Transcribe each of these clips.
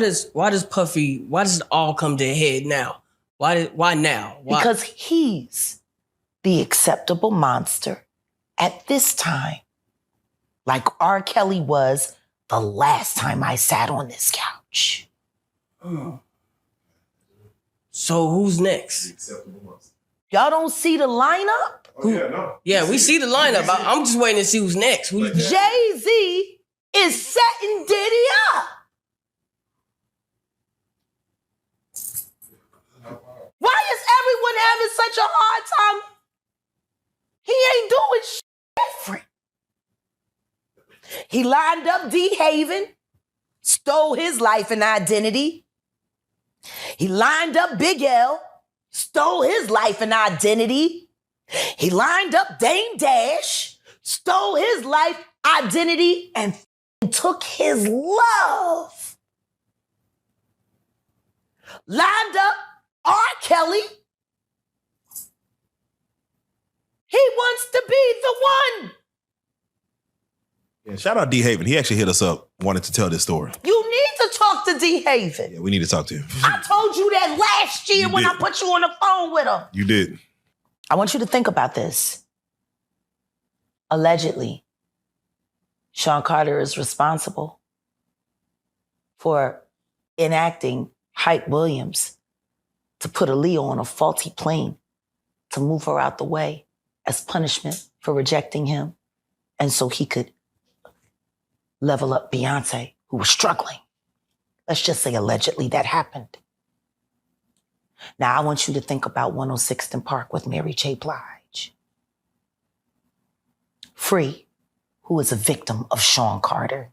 does it all come to a head now? Why now? Why? Because he's the acceptable monster at this time. Like R. Kelly was the last time I sat on this couch. So who's next? The acceptable monster. Y'all don't see the lineup? Oh, yeah, no. Yeah, we see the lineup. I'm just waiting to see who's next. Jay-Z is setting Diddy up. Why is everyone having such a hard time? He ain't doing shit different. He lined up D. Haven, stole his life and identity. He lined up Big L, stole his life and identity. He lined up Dame Dash, stole his life, identity, and took his love. Lined up R. Kelly. He wants to be the one. Yeah, shout out D. Haven. He actually hit us up, wanted to tell this story. You need to talk to D. Haven. Yeah, we need to talk to him. I told you that last year when I put you on the phone with him. You did. I want you to think about this. Allegedly, Sean Carter is responsible for enacting Hype Williams to put Aaliyah on a faulty plane to move her out the way as punishment for rejecting him, and so he could level up Beyonce, who was struggling. Let's just say allegedly that happened. Now, I want you to think about 106th and Park with Mary J. Blige. Free, who is a victim of Sean Carter.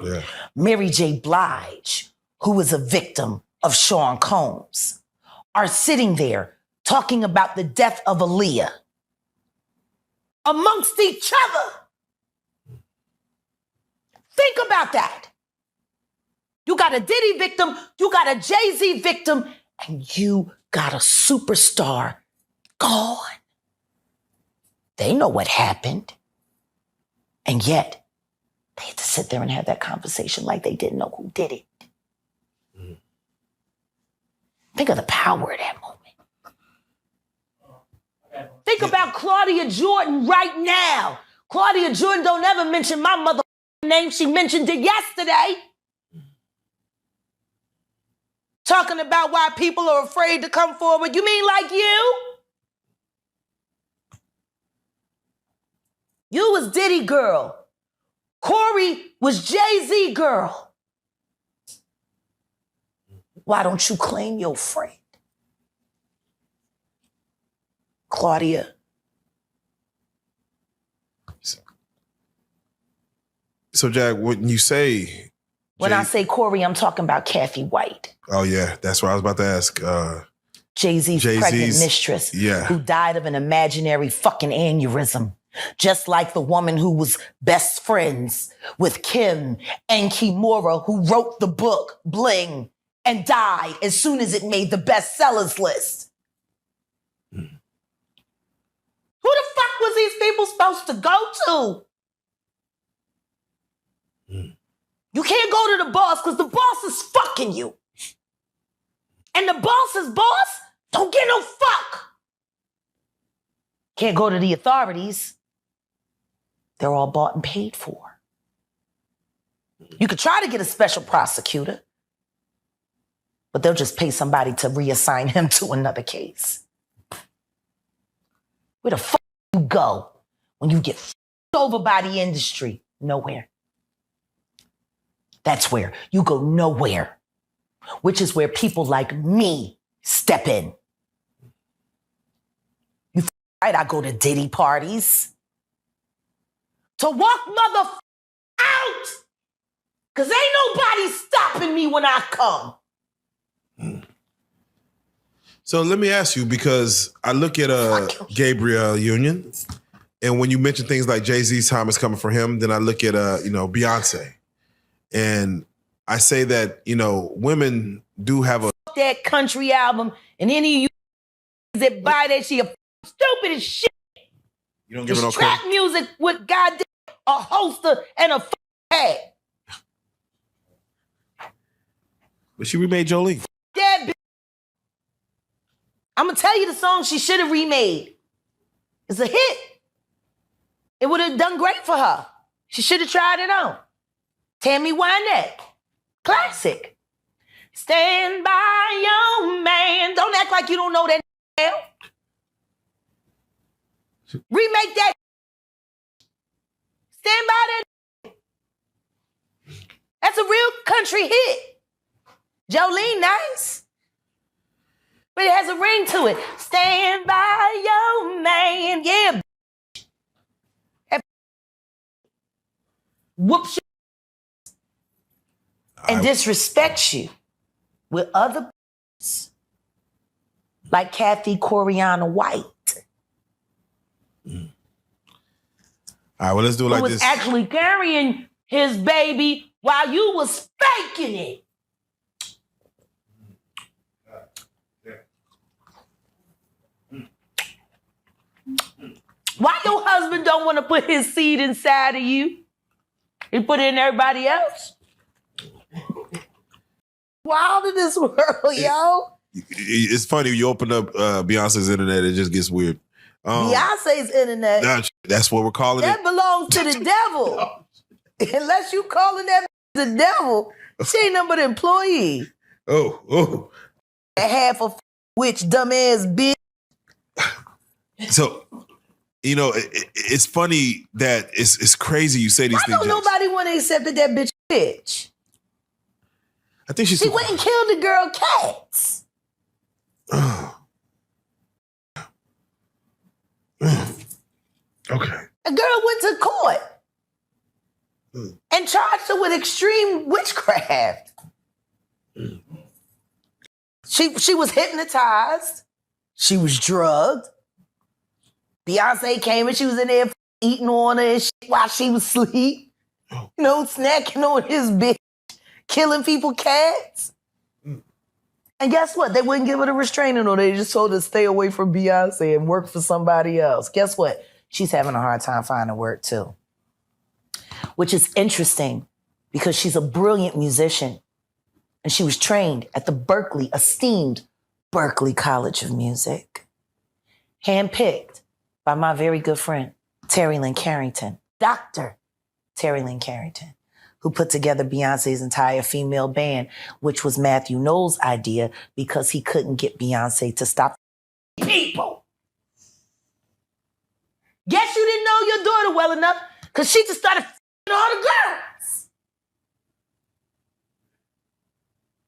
Yeah. Mary J. Blige, who is a victim of Sean Combs, are sitting there talking about the death of Aaliyah amongst each other. Think about that. You got a Diddy victim, you got a Jay-Z victim, and you got a superstar gone. They know what happened. And yet, they had to sit there and have that conversation like they didn't know who did it. Mm. Think of the power of that moment. Think about Claudia Jordan right now. Claudia Jordan don't ever mention my mother name. She mentioned it yesterday. Talking about why people are afraid to come forward. You mean like you? You was Diddy girl. Corey was Jay-Z girl. Why don't you claim your friend? Claudia. So, Jack, when you say... When I say Corey, I'm talking about Kathy White. Oh, yeah. That's what I was about to ask. Jay-Z's pregnant mistress, yeah, who died of an imaginary fucking aneurysm. Just like the woman who was best friends with Kim and Kimura, who wrote the book Bling and died as soon as it made the bestsellers list. Who the fuck was these people supposed to go to? You can't go to the boss because the boss is fucking you. And the boss's boss don't get no fuck. Can't go to the authorities. They're all bought and paid for. You could try to get a special prosecutor, but they'll just pay somebody to reassign him to another case. Where the fuck you go when you get fucked over by the industry? Nowhere. That's where you go nowhere, which is where people like me step in. You right? I go to Diddy parties to walk mother out, because ain't nobody stopping me when I come. So let me ask you, because I look at Gabriel Union, and when you mention things like Jay-Z's time is coming for him, then I look at Beyonce. And I say that, women do have that country album, and any of you that buy that shit, stupid as shit. You don't give it no trap music with goddamn a holster and a hat. But she remade Jolene. That bitch. I'm gonna tell you the song she should have remade. It's a hit. It would have done great for her. She should have tried it on. Tammy Wynette. Classic. Stand by your man. Don't act like you don't know that. Remake that. Stand by that. That's a real country hit. Jolene, nice. But it has a ring to it. Stand by your man. Yeah. Whoops and disrespects you with other like Kathy Coriana White. All right, well, let's do it like who was this. Actually carrying his baby while you was faking it. Why your husband don't want to put his seed inside of you? He put it in everybody else. Wild in this world, yo. It's funny, you open up Beyonce's internet, it just gets weird. Beyonce's internet. That's what we're calling that it. That belongs to the devil. Unless you calling that the devil, she ain't nothing but an employee. Oh. Half a witch, dumbass bitch. So, you know, it's funny that it's crazy you say these things. Why don't nobody want to accept that bitch? I think she went and killed the girl cats. Okay. A girl went to court and charged her with extreme witchcraft. She was hypnotized. She was drugged. Beyonce came and she was in there eating on her and shit while she was asleep. You know, snacking on his bitch, killing people cats. And guess what? They wouldn't give her a restraining order. They just told her to stay away from Beyonce and work for somebody else. Guess what? She's having a hard time finding work too. Which is interesting because she's a brilliant musician. And she was trained at the esteemed Berklee College of Music. Handpicked by my very good friend, Terry Lynn Carrington, Dr. Terry Lynn Carrington, who put together Beyonce's entire female band, which was Matthew Knowles' idea because he couldn't get Beyonce to stop people. Guess you didn't know your daughter well enough because she just started all the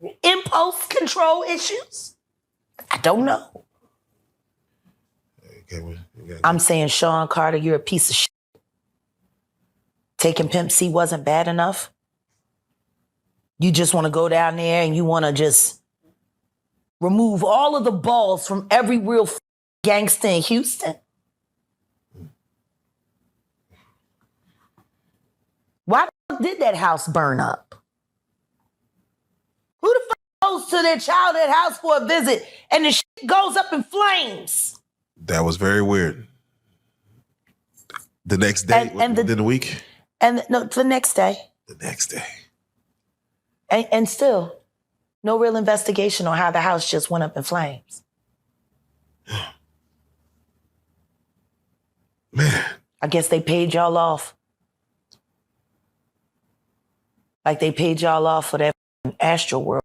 girls. Impulse control issues? I don't know. I'm saying, Sean Carter, you're a piece of shit. Taking Pimp C wasn't bad enough. You just want to go down there and you want to just remove all of the balls from every real gangster in Houston. Why the fuck did that house burn up? Who the fuck goes to their childhood house for a visit and the shit goes up in flames? That was very weird. The next day, within a week? The next day. The next day. And still, no real investigation on how the house just went up in flames. Man. I guess they paid y'all off. Like they paid y'all off for that Astro World.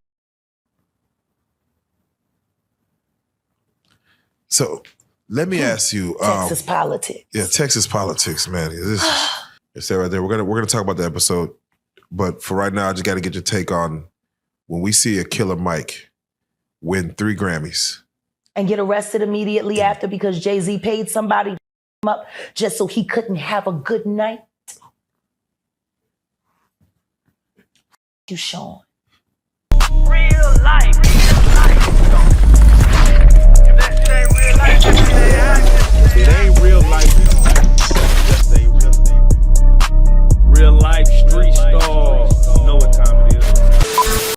So let me ask you. Texas politics. Yeah, Texas politics, man. It's that right there. We're gonna talk about the episode, but for right now, I just got to get your take on when we see a Killer Mike win 3 Grammys and get arrested immediately after because Jay-Z paid somebody to him up just so he couldn't have a good night. You, Sean. Real life. If that shit ain't real life, it ain't real life. Just ain't real. Real life street stars. Know what time